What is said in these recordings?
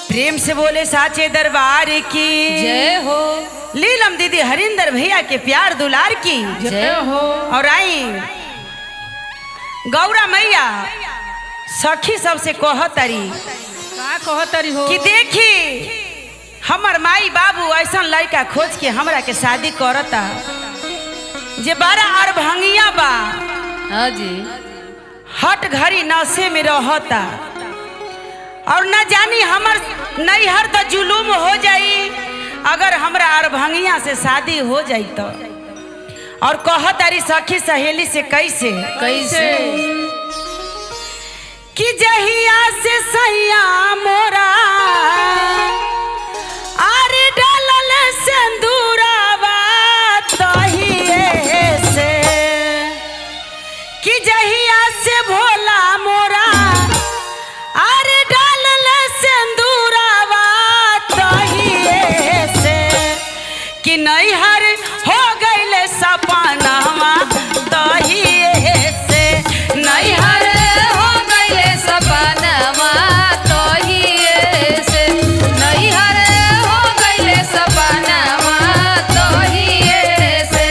प्रेम से बोले साचे दरबार की जय हो। लीलम दीदी हरिंदर भैया के प्यार दुलार की जय हो। और आई गौरा मैया सखी सबसे कहतरी का कहतरी हो कि देखी हमर माई बाबू ऐसा लड़का खोज के हमरा के शादी करता जे बड़ा अरभंगिया बा। हाँ जी। हट घड़ी नशे में रहता और न जानी हमर नैहर तो जुलूम हो जाई अगर हमरा अरभंगिया से शादी हो जाई तो। और कहतारी सखी सहेली से कैसे कैसे कि जहिया से सैया मोरा आरे डालल सिंदूरावा तहिए से कि जहिया से भोला मोरा आरे डालल सिंदूरावा तहिए से कि नैहर हो गइले सपनावा तहिए से नैहर हो गइले सपनावा तोहिए से नैहर हो गइले सपनावा तोहिए से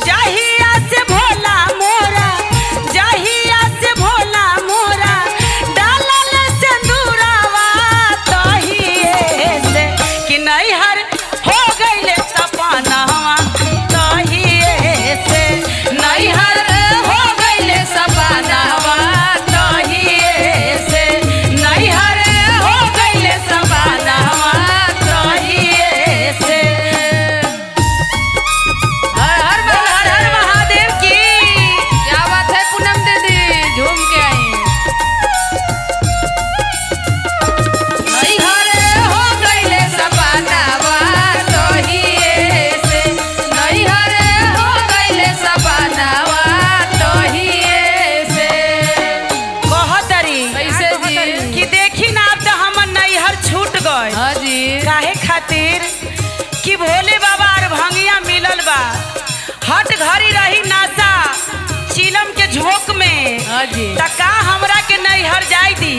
जहिया से भोला मोरा जहिया से भोला मोरा डालल सिंदूरावा तहिए से कि नैहर हो गइले सपनावा तहिए से नैहर हो गइले सपनावा तहिए से नैहर हो गइले सपनावा तहिए से। हर हर महादेव की क्या बात है पूनम दीदी, झूम के आई। नैहर हो गइले सपनावा तोहिए से नैहर हो गइले सपनावा तोहिए से। कहतरी कैसे जी? कि देखी ना अब तो हमर नैहर छूट गए। हाँ जी। काहे खातिर कि भोले बाबा अरभंगिया मिलल बा। हट घड़ी रही नासा चिलम के झोंक में हाँ जी। त का हमरा के नैहर जाई दी।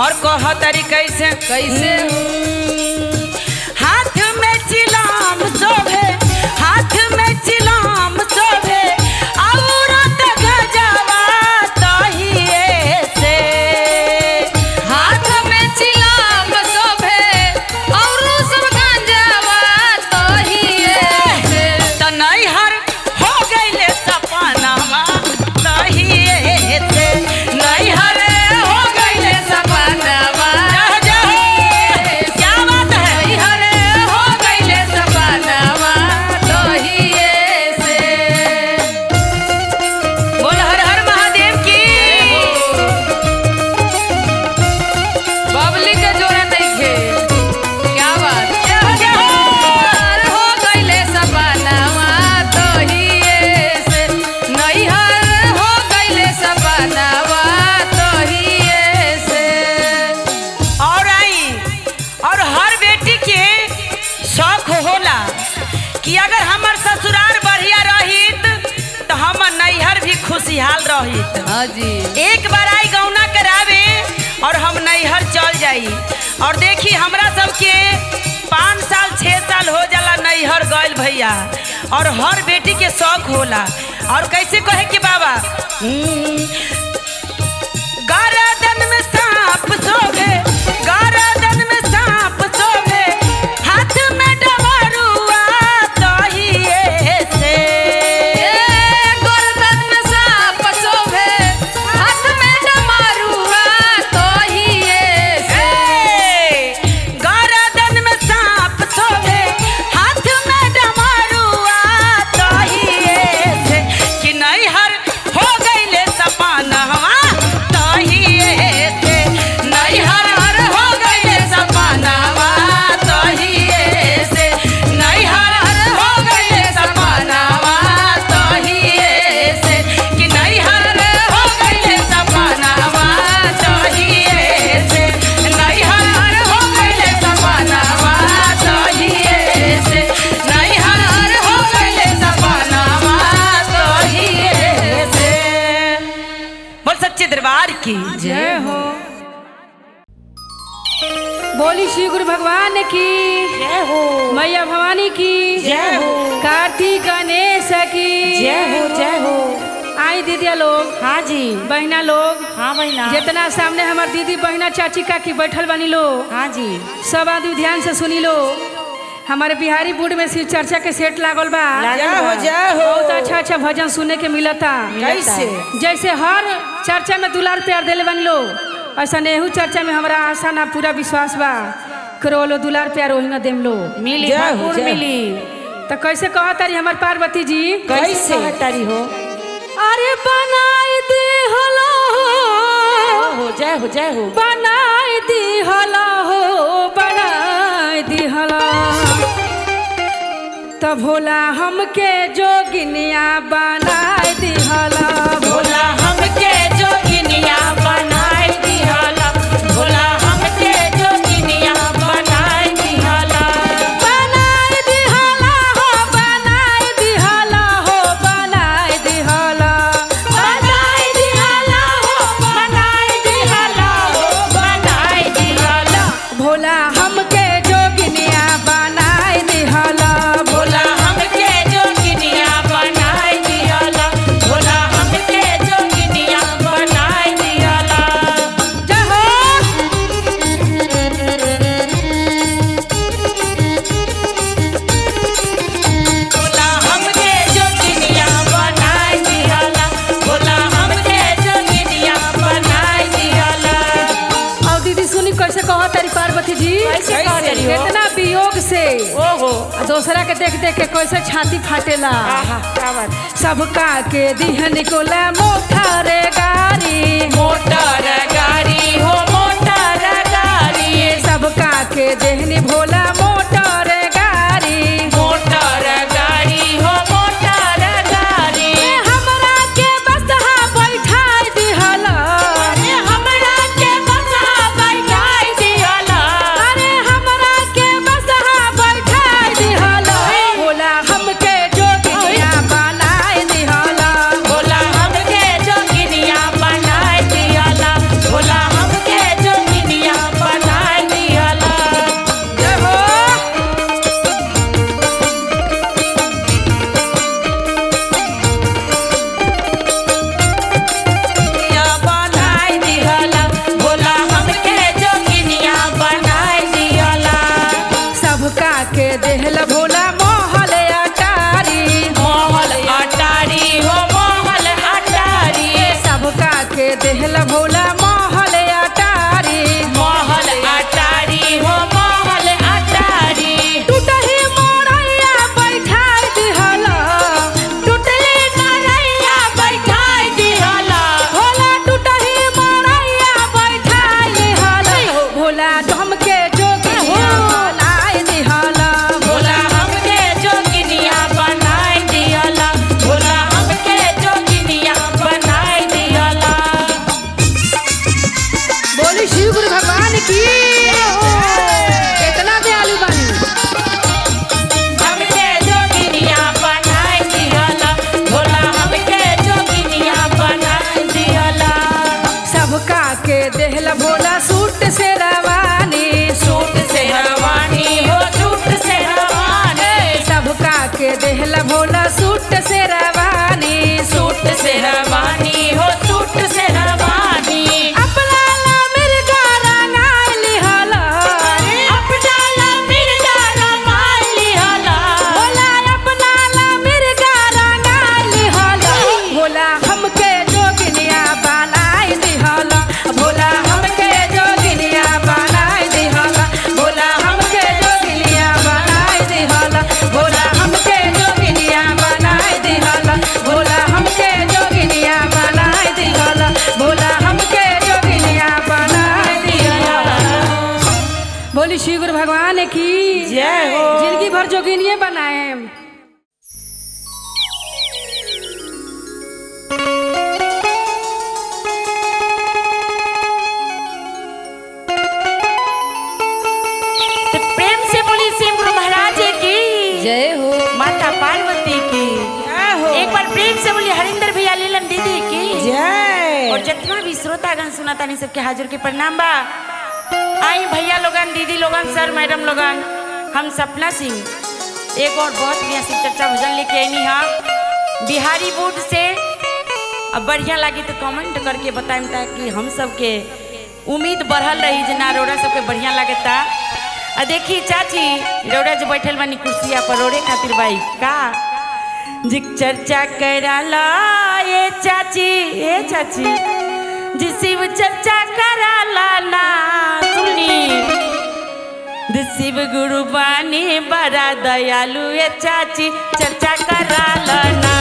और कहतरी कैसे कैसे हाथ में चिलाम शोभे हाथ में चिलाम शोभे औरत गजवा तहिए से हाथ में चिलाम शोभे और सब गांजावा तोहिए से त नैहर हो गइले सपनावा तहिए से नैहर हो गइले सपनावा क्या बात है। नैहर हो गइले सपनावा तोहिए से। बोल हर हर महादेव की बबली के जोड़ा नइखे। क्या बात। नैहर हो गइले सपनावा तोहिए से नैहर हो गइले सपनावा तोहिए से। और आई और हर बेटी के शौक होला कि अगर हमर ससुराल बढ़िया रहित तो हमर नैहर भी खुशहाल रहित। हाँ जी। एक बार आई गौना करावे और हम नैहर चल जाई और देखी हमरा सबके 5 साल 6 साल हो जाला नैहर गइल भैया। और हर बेटी के शौक होला और कैसे कहे कि बाबा गर्दन में सांप सोभे गर्दन में सांप सोभे हाथ में डमरुआ तहिए से गर्दन में सांप शोभे हाथ में डमरुआ तोहिए से गर्दन में सांप सोभे हाथ में डमरुआ तहिए से कि नैहर हो गइले सपनावा तहिए से नैहर हो बोली श्री गुरु भगवान की जय हो। मैया भवानी की जय हो। कार्तिक गणेश की जय हो जय हो। आई दीदिया लोग, हाँ जी। बहना लोग, हाँ बहना। जितना सामने हमार दीदी बहना चाची काकी बैठल बनी लो, हाँ जी। सब आदमी ध्यान से सुनी लो। हमारे बिहारी बोर्ड में शिव चर्चा के सेट लागल बा। जय हो जय हो। बहुत अच्छा अच्छा भजन सुने के मिलता। कैसे? जैसे हर चर्चा में दुलार प्यार देले बनी लो, ऐसा नेहू चर्चा में हमारा आशा ना पूरा विश्वास बा करो लो दुलार प्यार वही में देम लो मिली भरपूर मिली। तो कैसे कहा तारी हमार पार्वती जी? कैसे तारी हो? अरे बनाई दी हलो हो जय हो जय हो। बनाई दी हलो हो बनाई दी हलो तो भोला हमके जोगिनिया बनाई दी हलो भोला हमके जोगिनिया बनाई दी हला भोला हमके जोगिनिया बनाई दी हला बनाई दी हलो हो बनाई दी हलो हो बनाई दी हलो बनाई दी हला हो बनाई दी हला हो बनाई दी हला भोला हमके जोगिनिया बनाई दी हलो भोला हमके जोगिनिया बनाई दी हला भोला हमके जोगिनिया बनाई दी हला जय हो भोला हमके जोगिनिया बनाई दी हला भोला हमके जोगिनिया बनाई दी हला और दीदी सुनी कैसे कहा तारी पार्वती जी? कैसे कहा तारी हो? कितना वियोग से ओहो आ दूसरा के देख देख के कैसे छाती फाटेला। आहा क्या बात। सबका के दिहन कोला मोटर गाड़ी मोटर गाड़ी हो मोटर गाड़ी सबका के देहनी भोला मोटर गाड़ी मोटर गाड़ी हो मोटर गाड़ी हमरा के बसहा बैठाई दिहला अरे हमरा के बसहा बैठाई दिहला अरे हमरा के बसहा बैठाई दिहला भोला हमके जोगिनिया बनाई दिहला भोला हमके जोगिनिया बनाई दिहला भोला हमके जोगिनिया बनाई दिहला जय हो जोगिनिया बनाई दिहला भोला हमके जोगिनिया बनाई दिहला सबका के देहल भोला मोहल अटारी मोहल अटारी हो मोहल अटारी सबका के देहल भोला मोहल अटारी मोहल अटारी हो मोहल अटारी टूटही मोरैया बैठाई दिहला टूटली नरैया बैठाई दिहला भोला टूटही मोरैया बैठाई दिहला भोला हमके जोगिनिया बनाई दिहला भोला हमके जोगिनिया बनाई दिहला भोला हमके जोगिनिया बनाई दिहला बोली शिव गुरु भगवान की कितना दयालु बानी। हमके जोगिनिया बनाई दिहला भोला हमके जोगिनिया बनाई दिहला सबका के देहल भोला सूट से रवानी सूट से रवानी हो सूट से रवानी सबका के देहल भोला सूट से रवानी सूट से रवानी हो सूट से रवानी अपना ला मिर्गा रंगाई लिहला अपना ला मिर्गा रंगाई लिहला भोला अपना ला मिर्गा रंगाई लिहला भोला हमके जोगिनिया बनाई दिहला भोला हमके जोगिनिया बनाई दिहला भोला हमके जोगिनिया बनाई दिहला भोला हमके जोगिनिया बनाई दिहला भोला हमके जोगिनिया बनाई दिहला भोला हमके जोगिनिया बनाई दिहला। बोली श्री गुरु भगवान की जय हो। जिंदगी भर जोगिनिए बनाए। तो प्रेम से बोली शिव गुरु महाराज की जय हो माता पार्वती की जय हो एक बार प्रेम से बोली हरिंदर भैया लीलन दीदी की जय और जितना भी श्रोतागण सुनाता नहीं सबके हाजिर के प्रणाम बा। आई भैया लोगन, दीदी लोगन, सर मैडम लोगन, हम सपना सिंह एक और बहुत बढ़िया शिव चर्चा भजन लेके आईनी हाँ बिहारी बोर्ड से। अब बढ़िया लगी तो कमेंट करके बताएं ताकि हम सबके उम्मीद बढ़ल रही जना रोड़ा सबके बढ़िया लगता। आ देखी चाची रोड़ा जो बैठल बानी कुर्सिया पर रोड़े खातिर भाई का जी चर्चा कराला ये चाची जी शिव चर्चा कराला ना सुनी शिव गुरु बानी बड़ा दयालु ये चाची चर्चा कराला ना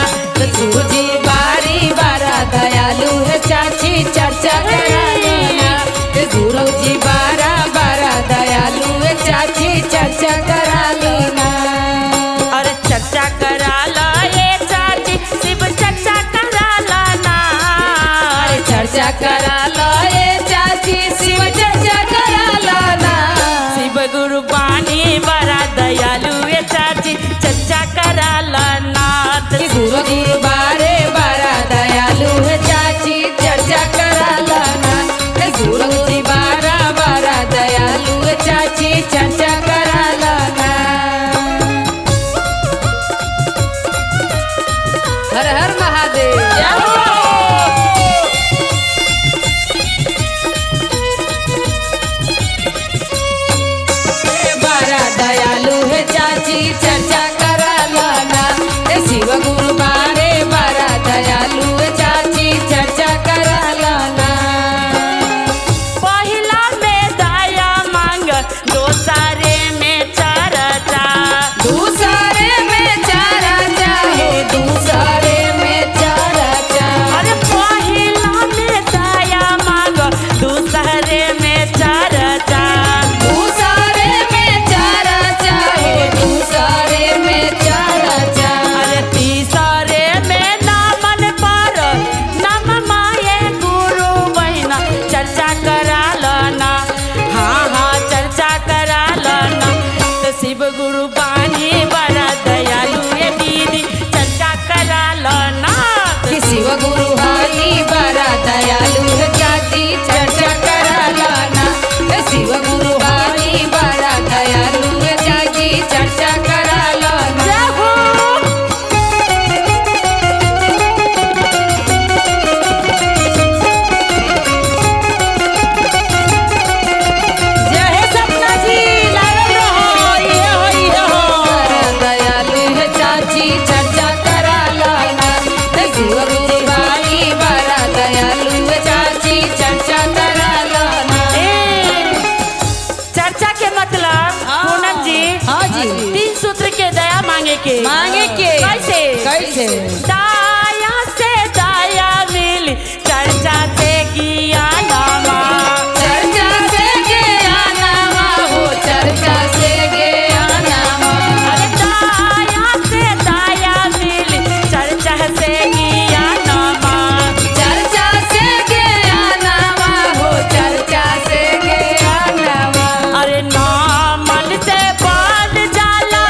शिव जी बारी बारा दयालु है चाची चर्चा कराला ना गुरु जी बारा बारा दयालु है चाची चर्चा कराला ना। और चर्चा कराला ये चाची शिव चर्चा कराला ना चर्चा कराला ये चाची शिव चर्चा कराला ना शिव गुरु बानी बड़ा दयालु ये चाची चर्चा कराला ना गुरु जी बारे बारा दयालु है चाची चर्चा कराला ना गुरु जी बारा बारा दयालु है चाची चर्चा कराला ना। हर हर महादेव। बारा दयालु है चाची चर्चा कराला ना शिव गुरु बारे बारा दयालु है चाची चर्चा कराला ना। पहिला में दया मांग दोसरे में चर्चा दूसरे में चर्चा हो दूसरे में चर्चा अरे पहिला में दया मांग दूसरे में चर्चा दूसरे में चर्चा हो दूसरे में चर्चा अरे तीसरे में नामन पर नम माये गुरु बहिना चर्चा कराला ना हाँ चर्चा कराला ना तो शिव गुरु बानी बड़ा दयालु ये दीदी चर्चा कराला ना कि शिव गुरु हरि बड़ा दयालु है चाची चर्चा कराला ना शिव गुरु हरि बड़ा दयालु है चाची चर्चा कराला ना। जय हे सपना जी लागल रहो ये हो बड़ा दयालु है चाची चर्चा कराला ना शिव गुरु हरि बड़ा दयालु है चाची चर्चा कराला ना। चर्चा के मतलब पूनम जी हाँ जी 3 सूत्र के दया मांगे के कैसे कैसे दाया से दाया मिल चर्चा से ज्ञानमा चर्चा से ज्ञानमा हो चर्चा से ज्ञानमा अरे दाया से दाया मिल चर्चा से ज्ञानमा चर्चा से ज्ञानमा हो चर्चा से ज्ञानमा अरे नामन से बाल जाला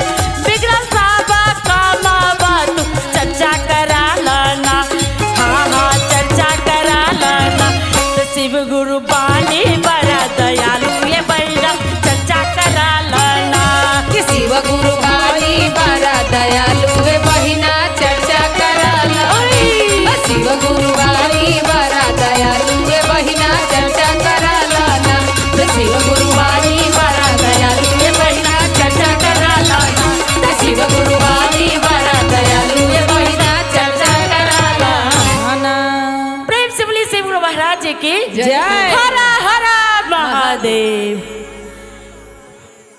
बिगड़ल साबा कामावा तू चर्चा कराला ना हाँ चर्चा कराला ना तो शिव गुरु बानी बड़ा दयालु ये बड़ा चर्चा कराला ना कि शिव गुरु हरि बड़ा दयालु है बहिना चर्चा कराला शिव गुरु हरि बड़ा दयालु है बहिना चर्चा कराला ना शिव गुरु हरि बड़ा दयालु है बहिना चर्चा कराला ना शिव गुरु हरि बड़ा दयालु है बहिना चर्चा कराला ना। प्रेम से बोलिए शिव गुरु महाराज जी की जय। हरा हरा महादेव।